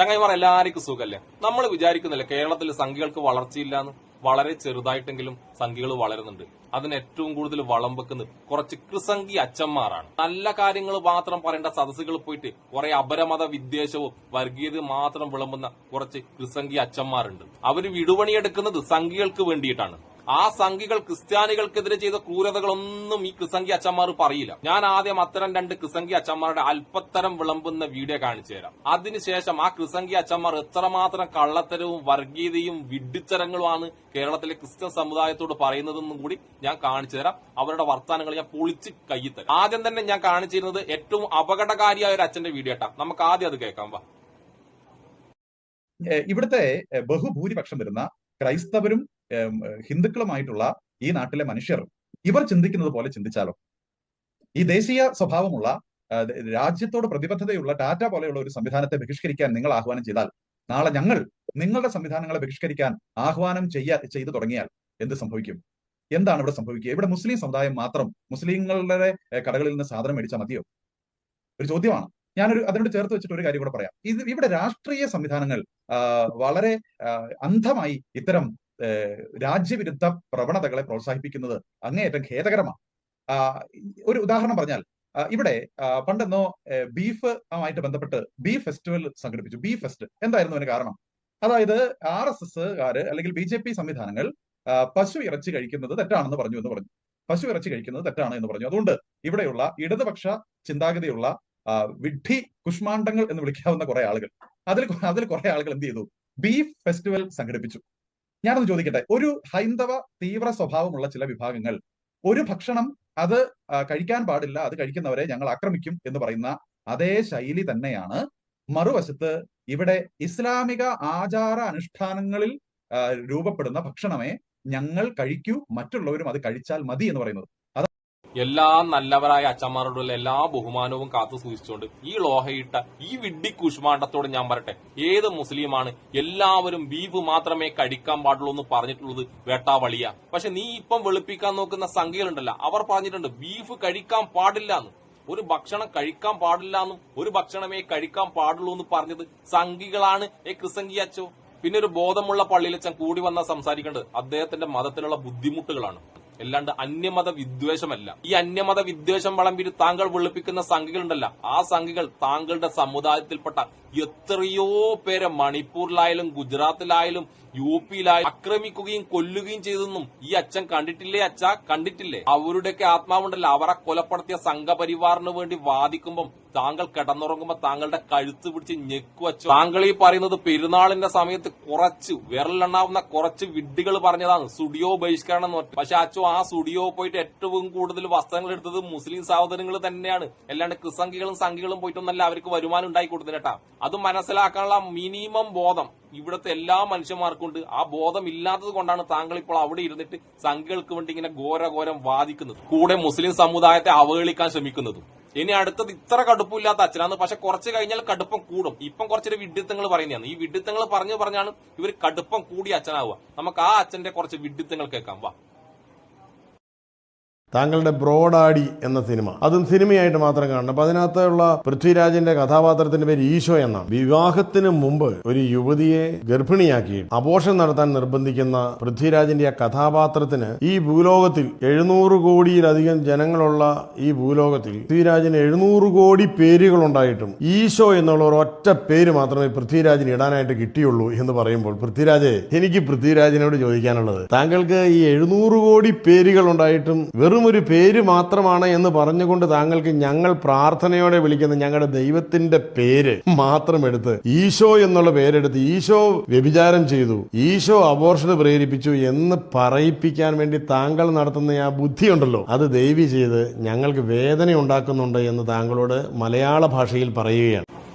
ചങ്ങായിമാർ എല്ലാവർക്കും സുഖല്ലേ? നമ്മൾ വിചാരിക്കുന്നില്ല കേരളത്തിൽ സംഖ്യകൾക്ക് വളർച്ചയില്ലാന്ന്. വളരെ ചെറുതായിട്ടെങ്കിലും സംഖ്യകൾ വളരുന്നുണ്ട്. അതിന് ഏറ്റവും കൂടുതൽ വളം വെക്കുന്നത് കുറച്ച് കൃസംഖി അച്ഛന്മാരാണ്. നല്ല കാര്യങ്ങൾ മാത്രം പറയേണ്ട സദസ്സുകൾ പോയിട്ട് കുറെ അപരമത വിദ്വേഷവും വർഗീയതയും മാത്രം വിളമ്പുന്ന കുറച്ച് കൃസംഖി അച്ഛന്മാരുണ്ട്. അവര് വിടുപണിയെടുക്കുന്നത് സംഖ്യകൾക്ക് വേണ്ടിയിട്ടാണ്. ആ സംഖ്യകൾ ക്രിസ്ത്യാനികൾക്കെതിരെ ചെയ്ത ക്രൂരതകളൊന്നും ഈ ക്രിസംഖി അച്ഛന്മാർ പറയില്ല. ഞാൻ ആദ്യം അത്തരം 2 ക്രിസംഖി അച്ഛന്മാരുടെ അല്പത്തരം വിളമ്പുന്ന വീഡിയോ കാണിച്ചു തരാം. അതിനുശേഷം ആ ക്രിസംഖി അച്ഛന്മാർ എത്രമാത്രം കള്ളത്തരവും വർഗീയതയും വിഡ്ഢിത്തരങ്ങളുമാണ് കേരളത്തിലെ ക്രിസ്ത്യൻ സമുദായത്തോട് പറയുന്നതെന്നും കൂടി ഞാൻ കാണിച്ചു തരാം. അവരുടെ വർത്താനങ്ങൾ ഞാൻ പൊളിച്ച് കയ്യിത്തരാം. ആദ്യം തന്നെ ഞാൻ കാണിച്ചിരുന്നത് ഏറ്റവും അപകടകാരിയായ ഒരു അച്ഛന്റെ വീഡിയോ ട്ടാ. നമുക്ക് ആദ്യം അത് കേൾക്കാം. വാ. ഇവിടുത്തെ ബഹുഭൂരിപക്ഷം വരുന്ന ക്രൈസ്തവരും ഹിന്ദുക്കളുമായിട്ടുള്ള ഈ നാട്ടിലെ മനുഷ്യർ ഇവർ ചിന്തിക്കുന്നത് പോലെ ചിന്തിച്ചാലോ? ഈ ദേശീയ സ്വഭാവമുള്ള രാജ്യത്തോട് പ്രതിബദ്ധതയുള്ള ടാറ്റ പോലെയുള്ള ഒരു സംവിധാനത്തെ ബഹിഷ്കരിക്കാൻ നിങ്ങൾ ആഹ്വാനം ചെയ്താൽ, നാളെ ഞങ്ങൾ നിങ്ങളുടെ സംവിധാനങ്ങളെ ബഹിഷ്കരിക്കാൻ ആഹ്വാനം ചെയ്തു തുടങ്ങിയാൽ എന്ത് സംഭവിക്കും? എന്താണ് ഇവിടെ സംഭവിക്കുക? ഇവിടെ മുസ്ലിം സമുദായം മാത്രം മുസ്ലിങ്ങളുടെ കടകളിൽ നിന്ന് സാധനം മേടിച്ചാൽ മതിയോ? ഒരു ചോദ്യമാണ്. അതിനോട് ചേർത്ത് വെച്ചിട്ട് ഒരു കാര്യം കൂടെ പറയാം. ഇവിടെ രാഷ്ട്രീയ സംവിധാനങ്ങൾ വളരെ അന്ധമായി ഇത്തരം രാജ്യവിരുദ്ധ പ്രവണതകളെ പ്രോത്സാഹിപ്പിക്കുന്നത് അങ്ങേയറ്റം ഖേദകരമാണ്. ഒരു ഉദാഹരണം പറഞ്ഞാൽ, ഇവിടെ പണ്ടെന്നോ ബീഫ് ആയിട്ട് ബന്ധപ്പെട്ട് ബീഫ് ഫെസ്റ്റിവൽ സംഘടിപ്പിച്ചു. ബീഫ് ഫെസ്റ്റ് എന്തായിരുന്നു അതിന് കാരണം? അതായത് RSSകാര് അല്ലെങ്കിൽ BJP സംവിധാനങ്ങൾ പശു ഇറച്ചി കഴിക്കുന്നത് തെറ്റാണെന്ന് പറഞ്ഞു. പശു ഇറച്ചി കഴിക്കുന്നത് തെറ്റാണ് എന്ന് പറഞ്ഞു. അതുകൊണ്ട് ഇവിടെയുള്ള ഇടതുപക്ഷ ചിന്താഗതിയുള്ള വിഡ്ഢി കുഷ്മാണ്ഡങ്ങൾ എന്ന് വിളിക്കാവുന്ന കുറെ ആളുകൾ, അതിൽ കുറെ ആളുകൾ എന്ത് ചെയ്തു? ബീഫ് ഫെസ്റ്റിവൽ സംഘടിപ്പിച്ചു. ഞാനൊന്ന് ചോദിക്കട്ടെ, ഒരു ഹൈന്ദവ തീവ്ര സ്വഭാവമുള്ള ചില വിഭാഗങ്ങൾ ഒരു ഭക്ഷണം അത് കഴിക്കാൻ പാടില്ല, അത് കഴിക്കുന്നവരെ ഞങ്ങൾ ആക്രമിക്കും എന്ന് പറയുന്ന അതേ ശൈലി തന്നെയാണ് മറുവശത്ത് ഇവിടെ ഇസ്ലാമിക ആചാര അനുഷ്ഠാനങ്ങളിൽ രൂപപ്പെടുന്ന ഭക്ഷണമേ ഞങ്ങൾ കഴിക്കൂ, മറ്റുള്ളവരും അത് കഴിച്ചാൽ മതി എന്ന് പറയുന്നത്. എല്ലാ നല്ലവരായ അച്ഛന്മാരോടുള്ള എല്ലാ ബഹുമാനവും കാത്തു സൂക്ഷിച്ചുകൊണ്ട് ഈ ലോഹയിട്ട ഈ വിഡ്ഢി കുഷ്മാണ്ടത്തോട് ഞാൻ പറയട്ടെ, ഏത് മുസ്ലിമാണ് എല്ലാവരും ബീഫ് മാത്രമേ കഴിക്കാൻ പാടുള്ളൂ എന്ന് പറഞ്ഞിട്ടുള്ളത് വേട്ടാവളിയ? പക്ഷെ നീ ഇപ്പം വെളുപ്പിക്കാൻ നോക്കുന്ന സംഖ്യകളുണ്ടല്ലോ, അവർ പറഞ്ഞിട്ടുണ്ട് ബീഫ് കഴിക്കാൻ പാടില്ല എന്ന്. ഒരു ഭക്ഷണം കഴിക്കാൻ പാടില്ല എന്നും ഒരു ഭക്ഷണമേ കഴിക്കാൻ പാടുള്ളൂ എന്ന് പറഞ്ഞത് സംഖ്യകളാണ്. ക്രിസംഖി അച്ചോ. പിന്നെ ഒരു ബോധമുള്ള പള്ളിയിലച്ചൻ കൂടി വന്നാൽ സംസാരിക്കേണ്ടത് അദ്ദേഹത്തിന്റെ മതത്തിലുള്ള ബുദ്ധിമുട്ടുകളാണ്, അല്ലാണ്ട് അന്യമത വിദ്വേഷമല്ല. ഈ അന്യമത വിദ്വേഷം വിളമ്പിട്ട് താങ്കൾ വെളുപ്പിക്കുന്ന സംഖ്യകളുണ്ടല്ല, ആ സംഖ്യകൾ താങ്കളുടെ സമുദായത്തിൽപ്പെട്ട എത്രയോ പേരെ മണിപ്പൂരിലായാലും ഗുജറാത്തിലായാലും UP-യിലായാലും ആക്രമിക്കുകയും കൊല്ലുകയും ചെയ്തെന്നും ഈ അച്ഛൻ കണ്ടിട്ടില്ലേ? കണ്ടിട്ടില്ലേ? അവരുടെയൊക്കെ ആത്മാവുണ്ടല്ലോ, അവരെ കൊലപ്പെടുത്തിയ സംഘപരിവാറിന് വേണ്ടി വാദിക്കുമ്പം താങ്കൾ കിടന്നുറങ്ങുമ്പോ താങ്കളുടെ കഴുത്ത് പിടിച്ച് ഞെക്കുവച്ചോ. താങ്കൾ ഈ പറയുന്നത് പെരുന്നാളിന്റെ സമയത്ത് കുറച്ച് വിരലെണ്ണാവുന്ന കുറച്ച് വിഡ്ഢികൾ പറഞ്ഞതാണ് സ്റ്റുഡിയോ ബഹിഷ്കരണം എന്ന് പറഞ്ഞു. പക്ഷെ അച്ചോ, ആ സ്റ്റുഡിയോ പോയിട്ട് ഏറ്റവും കൂടുതൽ വസ്ത്രങ്ങൾ എടുത്തത് മുസ്ലിം സഹോദരങ്ങൾ തന്നെയാണ്, അല്ലാണ്ട് ക്രിസംഖികളും സംഖ്യകളും പോയിട്ടൊന്നല്ല അവർക്ക് വരുമാനം ഉണ്ടായി കൊടുത്തിട്ടാ. അത് മനസ്സിലാക്കാനുള്ള മിനിമം ബോധം ഇവിടുത്തെ എല്ലാ മനുഷ്യന്മാർക്കും ഉണ്ട്. ആ ബോധം ഇല്ലാത്തത് കൊണ്ടാണ് താങ്കൾ ഇപ്പോൾ അവിടെ ഇരുന്നിട്ട് സംഖ്യകൾക്ക് വേണ്ടി ഇങ്ങനെ ഘോരഘോരം വാദിക്കുന്നത്, കൂടെ മുസ്ലിം സമുദായത്തെ അവഹേളിക്കാൻ ശ്രമിക്കുന്നതും. ഇനി അടുത്തത് ഇത്ര കടുപ്പില്ലാത്ത അച്ഛനാണ്, പക്ഷെ കുറച്ച് കഴിഞ്ഞാൽ കടുപ്പം കൂടും. ഇപ്പം കുറച്ചൊരു വിഡ്ഢിത്തങ്ങൾ പറയുന്നതാണ്. ഈ വിഡ്ഢിത്തങ്ങൾ പറഞ്ഞാണ് ഇവർ കടുപ്പം കൂടി അച്ഛനാവുക. നമുക്ക് ആ അച്ഛന്റെ കുറച്ച് വിഡ്ഢിത്തങ്ങൾ കേൾക്കാം. വാ. താങ്കളുടെ ബ്രോഡാഡി എന്ന സിനിമ, അതും സിനിമയായിട്ട് മാത്രം കാണണം. അപ്പൊ അതിനകത്തുള്ള പൃഥ്വിരാജിന്റെ കഥാപാത്രത്തിന്റെ പേര് ഈശോ എന്നാണ്. വിവാഹത്തിന് മുമ്പ് ഒരു യുവതിയെ ഗർഭിണിയാക്കി അബോർഷൻ നടത്താൻ നിർബന്ധിക്കുന്ന പൃഥ്വിരാജിന്റെ ആ കഥാപാത്രത്തിന് ഈ ഭൂലോകത്തിൽ 700 കോടിയിലധികം ജനങ്ങളുള്ള ഈ ഭൂലോകത്തിൽ പൃഥ്വിരാജിന് 700 കോടി പേരുകളുണ്ടായിട്ടും ഈശോ എന്നുള്ള ഒരൊറ്റ പേര് മാത്രമേ പൃഥ്വിരാജിന് ഇടാനായിട്ട് കിട്ടിയുള്ളൂ എന്ന് പറയുമ്പോൾ, എനിക്ക് പൃഥ്വിരാജിനോട് ചോദിക്കാനുള്ളത്, താങ്കൾക്ക് ഈ 700 കോടി പേരുകൾ ഉണ്ടായിട്ടും വെറും ഒരു പേര് മാത്രമാണ് എന്ന് പറഞ്ഞുകൊണ്ട് താങ്കൾക്ക് ഞങ്ങൾ പ്രാർത്ഥനയോടെ വിളിക്കുന്ന ഞങ്ങളുടെ ദൈവത്തിന്റെ പേര് മാത്രം എടുത്ത് ഈശോ എന്നുള്ള പേരെടുത്ത് ഈശോ വ്യഭിചാരം ചെയ്തു, ഈശോ അബോർഷന് പ്രേരിപ്പിച്ചു എന്ന് പറയിപ്പിക്കാൻ വേണ്ടി താങ്കൾ നടത്തുന്ന ആ ബുദ്ധിയുണ്ടല്ലോ, അത് ദയവ് ചെയ്ത് ഞങ്ങൾക്ക് വേദന ഉണ്ടാക്കുന്നുണ്ട് എന്ന് താങ്കളോട് മലയാള ഭാഷയിൽ പറയുകയാണ്.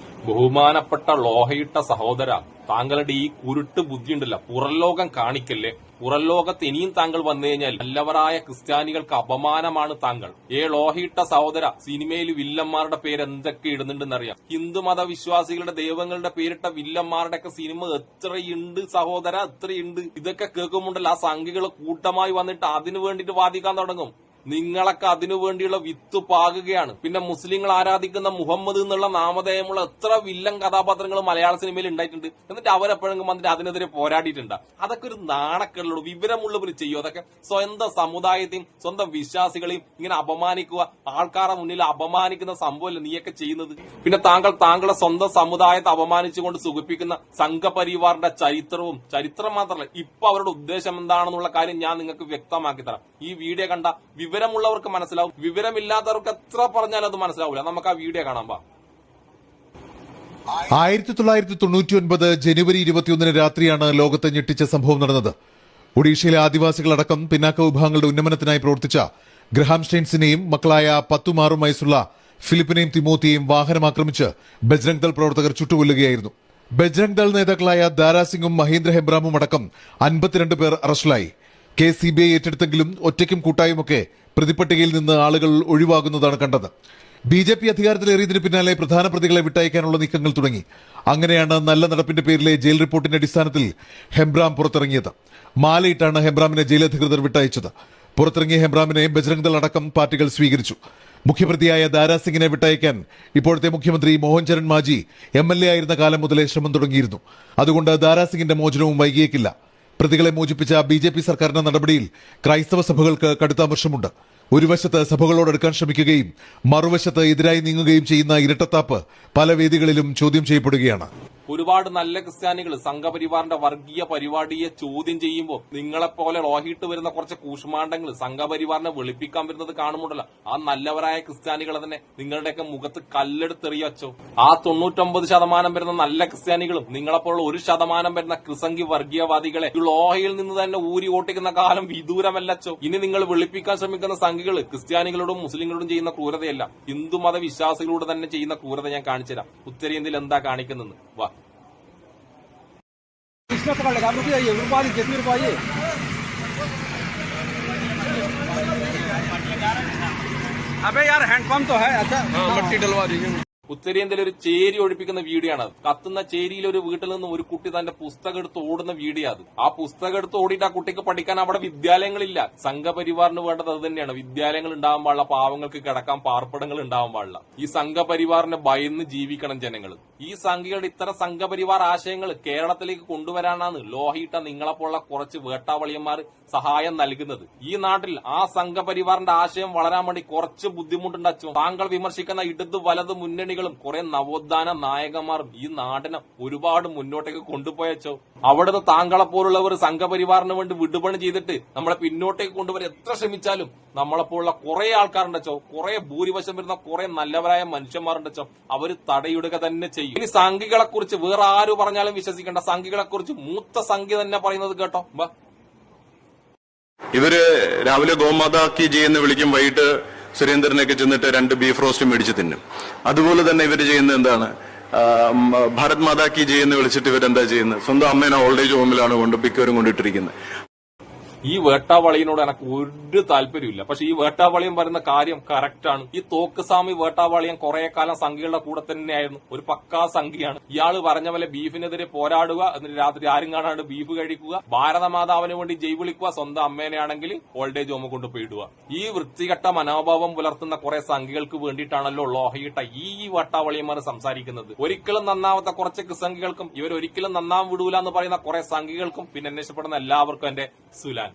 ബഹുമാനപ്പെട്ട ലോഹയിട്ട സഹോദര, താങ്കളുടെ ഈ കുരുട്ട് ബുദ്ധിയുണ്ടല്ലോ, പുറംലോകം കാണിക്കല്ലേ. പുറംലോകത്ത് ഇനിയും താങ്കൾ വന്നു കഴിഞ്ഞാൽ നല്ലവരായ ക്രിസ്ത്യാനികൾക്ക് അപമാനമാണ് താങ്കൾ. ലോഹയിട്ട സഹോദര, സിനിമയിൽ വില്ലന്മാരുടെ പേര് എന്തൊക്കെ ഇടുന്നുണ്ടെന്നറിയാം. ഹിന്ദുമത വിശ്വാസികളുടെ ദൈവങ്ങളുടെ പേരിട്ട വില്ലന്മാരുടെ ഒക്കെ സിനിമ എത്രയുണ്ട് സഹോദര, എത്രയുണ്ട്. ഇതൊക്കെ കേൾക്കുമ്പോണ്ടല്ലോ ആ സംഖ്യകൾ കൂട്ടമായി വന്നിട്ട് അതിനു വേണ്ടിട്ട് വാദിക്കാൻ തുടങ്ങും. നിങ്ങളൊക്കെ അതിനു വേണ്ടിയുള്ള വിത്ത് പാകുകയാണ്. പിന്നെ മുസ്ലിങ്ങൾ ആരാധിക്കുന്ന മുഹമ്മദ് എന്നുള്ള നാമധേയമുള്ള എത്ര വില്ലൻ കഥാപാത്രങ്ങൾ മലയാള സിനിമയിൽ ഉണ്ടായിട്ടുണ്ട്. എന്നിട്ട് അവരെപ്പോഴെങ്കിലും വന്നിട്ട് അതിനെതിരെ പോരാടിയിട്ടുണ്ട്. അതൊക്കെ ഒരു നാണക്കേടുള്ളൂ. വിവരമുള്ളവർ ചെയ്യും. അതൊക്കെ സ്വന്തം സമുദായത്തെയും സ്വന്തം വിശ്വാസികളെയും ഇങ്ങനെ അപമാനിക്കുക, ആൾക്കാരുടെ മുന്നിൽ അപമാനിക്കുന്ന സംഭവമല്ലേ നീയൊക്കെ ചെയ്യുന്നത്. പിന്നെ താങ്കളുടെ സ്വന്തം സമുദായത്തെ അപമാനിച്ചുകൊണ്ട് സുഖിപ്പിക്കുന്ന സംഘപരിവാറിന്റെ ചരിത്രം മാത്രമല്ല ഇപ്പൊ അവരുടെ ഉദ്ദേശം എന്താണെന്നുള്ള കാര്യം ഞാൻ നിങ്ങൾക്ക് വ്യക്തമാക്കി തരാം. ഈ വീഡിയോ കണ്ട വിവരമുള്ളവർക്ക് മനസ്സിലാവും, വിവരമില്ലാത്തവർക്ക് എത്ര പറഞ്ഞാലും അത് മനസ്സിലാവില്ല. നമുക്ക് ആ വീഡിയോ കാണാം. 1999 ജനുവരി 21 രാത്രിയാണ് ലോകത്തെ ഞെട്ടിച്ച സംഭവം നടന്നത്. ഒഡീഷയിലെ ആദിവാസികളടക്കം പിന്നാക്ക വിഭാഗങ്ങളുടെ ഉന്നമനത്തിനായി പ്രവർത്തിച്ച ഗ്രഹാം സ്റ്റെയിൻസിനെയും മക്കളായ 10ഉം 6ഉം വയസ്സുള്ള ഫിലിപ്പിനെയും തിമോത്തിയെയും വാഹനമാക്രമിച്ച് ബജ്രംഗ് ദൾ പ്രവർത്തകർ ചുട്ടുകൊല്ലുകയായിരുന്നു. ബജ്രംഗ് ദൾ നേതാക്കളായ ദാരാസിംഗും മഹേന്ദ്ര ഹെബ്രാമും അടക്കം 52 പേർ അറസ്റ്റിലായി. കേസ് CBI ഏറ്റെടുത്തെങ്കിലും ഒറ്റയ്ക്കും കൂട്ടായുമൊക്കെ പ്രതിപട്ടികയിൽ നിന്ന് ആളുകൾ ഒഴിവാകുന്നതാണ് കണ്ടത്. BJP അധികാരത്തിലേറിയതിനു പിന്നാലെ പ്രധാന പ്രതികളെ വിട്ടയക്കാനുള്ള നീക്കങ്ങൾ തുടങ്ങി. അങ്ങനെയാണ് നല്ല നടപ്പിന്റെ പേരിലെ ജയിൽ റിപ്പോർട്ടിന്റെ അടിസ്ഥാനത്തിൽ ഹെബ്രാം പുറത്തിറങ്ങിയത്. മാലയിട്ടാണ് ഹെബ്രാമിനെ ജയിലധികൃതർ വിട്ടയച്ചത്. പുറത്തിറങ്ങിയ ഹെബ്രാമിനെ ബജ്രംഗ് ദൾ അടക്കം പാർട്ടികൾ സ്വീകരിച്ചു. മുഖ്യപ്രതിയായ ദാരാസിംഗിനെ വിട്ടയക്കാൻ ഇപ്പോഴത്തെ മുഖ്യമന്ത്രി മോഹൻ ചരൺ മാജി MLA ആയിരുന്ന കാലം മുതലേ ശ്രമം തുടങ്ങിയിരുന്നു. അതുകൊണ്ട് ദാരാസിംഗിന്റെ മോചനവും വൈകിയേക്കില്ല. പ്രതികളെ മോചിപ്പിച്ച BJP സർക്കാരിന്റെ നടപടിയിൽ ക്രൈസ്തവ സഭകൾക്ക് കടുത്ത അമർഷമുണ്ട്. ഒരു വശത്ത് സഭകളോടെടുക്കാൻ ശ്രമിക്കുകയും മറുവശത്ത് എതിരായി നീങ്ങുകയും ചെയ്യുന്ന ഇരട്ടത്താപ്പ് പല വേദികളിലും ചോദ്യം ചെയ്യപ്പെടുകയാണ്. ഒരുപാട് നല്ല ക്രിസ്ത്യാനികൾ സംഘപരിവാറിന്റെ വർഗീയ പരിപാടിയെ ചോദ്യം ചെയ്യുമ്പോൾ നിങ്ങളെപ്പോലെ ലോഹിയിട്ട് വരുന്ന കുറച്ച് കൂഷ്മാണ്ടങ്ങൾ സംഘപരിവാറിനെ വെളുപ്പിക്കാൻ വരുന്നത് കാണുമ്പോഴല്ല ആ നല്ലവരായ ക്രിസ്ത്യാനികൾ തന്നെ നിങ്ങളുടെയൊക്കെ മുഖത്ത് കല്ലെടുത്തെറിയച്ചോ. ആ 99% വരുന്ന നല്ല ക്രിസ്ത്യാനികളും നിങ്ങളെപ്പോലുള്ള 1% വരുന്ന ക്രിസംഗി വർഗീയവാദികളെ ലോഹയിൽ നിന്ന് തന്നെ ഊരി ഓട്ടിക്കുന്ന കാലം വിദൂരമല്ലച്ചോ. ഇനി നിങ്ങൾ വെളുപ്പിക്കാൻ ശ്രമിക്കുന്ന സംഘികൾ ക്രിസ്ത്യാനികളോടും മുസ്ലിങ്ങളോടും ചെയ്യുന്ന ക്രൂരതയല്ല, ഹിന്ദുമത വിശ്വാസികളോട് തന്നെ ചെയ്യുന്ന ക്രൂരത ഞാൻ കാണിച്ചുതരാം. ഉത്തരേന്ത്യയിൽ എന്താ കാണിക്കുന്നത് വാ. किसने पकड़ लगा? रुक जाइए, रुकवाइए, कितनी रुकवाइए? अबे यार हैंडपंप तो है. अच्छा मट्टी डलवा दीजिए. ഉത്തരേന്ത്യയിൽ ഒരു ചേരി ഒഴിപ്പിക്കുന്ന വീഡിയോ ആണ്. കത്തുന്ന ചേരിയിൽ ഒരു വീട്ടിൽ നിന്നും ഒരു കുട്ടി തന്റെ പുസ്തകം എടുത്ത് ഓടുന്ന വീഡിയോ അത്. ആ പുസ്തകം എടുത്ത് ഓടിയിട്ട് ആ കുട്ടിക്ക് പഠിക്കാൻ അവിടെ വിദ്യാലയങ്ങളില്ല. സംഘപരിവാറിന് വേണ്ടത് അത് തന്നെയാണ്. വിദ്യാലയങ്ങൾ ഉണ്ടാവാൻ പാടില്ല, പാവങ്ങൾക്ക് കിടക്കാൻ പാർപ്പിടങ്ങൾ ഉണ്ടാവാൻ പാടില്ല. ഈ സംഘപരിവാറിനെ ഭയന്ന് ജീവിക്കണം ജനങ്ങൾ. ഈ സംഘികളുടെ ഇത്തരം സംഘപരിവാർ ആശയങ്ങൾ കേരളത്തിലേക്ക് കൊണ്ടുവരാനാണ് ലോഹിയിട്ട നിങ്ങളെപ്പോലുള്ള കുറച്ച് വേട്ടാവളിയന്മാർ സഹായം നൽകുന്നത്. ഈ നാട്ടിൽ ആ സംഘപരിവാറിന്റെ ആശയം വളരാൻ വേണ്ടി കുറച്ച് ബുദ്ധിമുട്ടുണ്ടോ. താങ്കൾ വിമർശിക്കുന്ന ഇടത് വലത് മുന്നണികളും കുറെ നവോത്ഥാന നായകന്മാരും ഈ നാടിനെ ഒരുപാട് മുന്നോട്ടേക്ക് കൊണ്ടുപോയച്ചോ. അവിടുന്ന് താങ്കളെ പോലുള്ളവർ സംഘപരിവാറിന് വേണ്ടി വിടുപണി ചെയ്തിട്ട് നമ്മളെ പിന്നോട്ടേക്ക് കൊണ്ടുവരാൻ എത്ര ശ്രമിച്ചാലും നമ്മളെപ്പോലുള്ള കുറെ ആൾക്കാരുണ്ടോ, കുറെ ഭൂരിപക്ഷം വരുന്ന കുറെ നല്ലവരായ മനുഷ്യന്മാരുണ്ടോ, അവര് തടയിടുക തന്നെ ചെയ്യും. ഇനി സംഘികളെ കുറിച്ച് വേറെ ആര് പറഞ്ഞാലും വിശ്വസിക്കേണ്ട. സംഘികളെ കുറിച്ച് മൂത്ത സംഘി തന്നെ പറയുന്നത് കേട്ടോ. ഇവര് രാവിലെ ഗോമാതാ കി ജി എന്ന് വിളിക്കും, വൈകിട്ട് സുരേന്ദ്രനൊക്കെ ചെന്നിട്ട് 2 ബീഫ് റോസ്റ്റ് മേടിച്ച് തിന്നും. അതുപോലെ തന്നെ ഇവര് ചെയ്യുന്നത് എന്താണ്? ഭാരത് മാതാ കി ജി എന്ന് വിളിച്ചിട്ട് ഇവരെന്താ ചെയ്യുന്നത്? സ്വന്തം അമ്മേനെ ഓൾഡ് ഏജ് ഹോമിലാണ് മിക്കവരും കൊണ്ടിട്ടിരിക്കുന്നത്. ഈ വേട്ടാവളിയനോട് എനിക്ക് ഒരു താല്പര്യമില്ല. പക്ഷെ ഈ വേട്ടാവളിയൻ പറയുന്ന കാര്യം കറക്റ്റാണ്. ഈ തോക്കുസ്വാമി വേട്ടാവളിയൻ കുറെ കാലം സംഘികളുടെ കൂടെ തന്നെയായിരുന്നു. ഒരു പക്കാ സംഘിയാണ്. ഇയാള് പറഞ്ഞ പോലെ ബീഫിനെതിരെ പോരാടുക, എന്നിട്ട് രാത്രി ആരും കാണാണ്ട് ബീഫ് കഴിക്കുക, ഭാരതമാതാവിന് വേണ്ടി ജയ് വിളിക്കുക, സ്വന്തം അമ്മേനെയാണെങ്കിൽ ഓൾഡ് ഏജ് ഹോം കൊണ്ടുപോയി ഇടുക. ഈ വൃത്തികെട്ട മനോഭാവം പുലർത്തുന്ന കുറെ സംഘികൾക്ക് വേണ്ടിയിട്ടാണല്ലോ ലോഹയിട്ട ഈ വേട്ടാവളിയന്മാർ സംസാരിക്കുന്നത്. ഒരിക്കലും നന്നാവാത്ത കുറച്ച് സംഘികൾക്കും ഇവരൊരിക്കലും നന്നാവാൻ വിടൂല എന്ന് പറയുന്ന കുറെ സംഘികൾക്കും പിന്നെ അന്വേഷപ്പെടുന്ന എല്ലാവർക്കും എന്റെ സുലാൻ.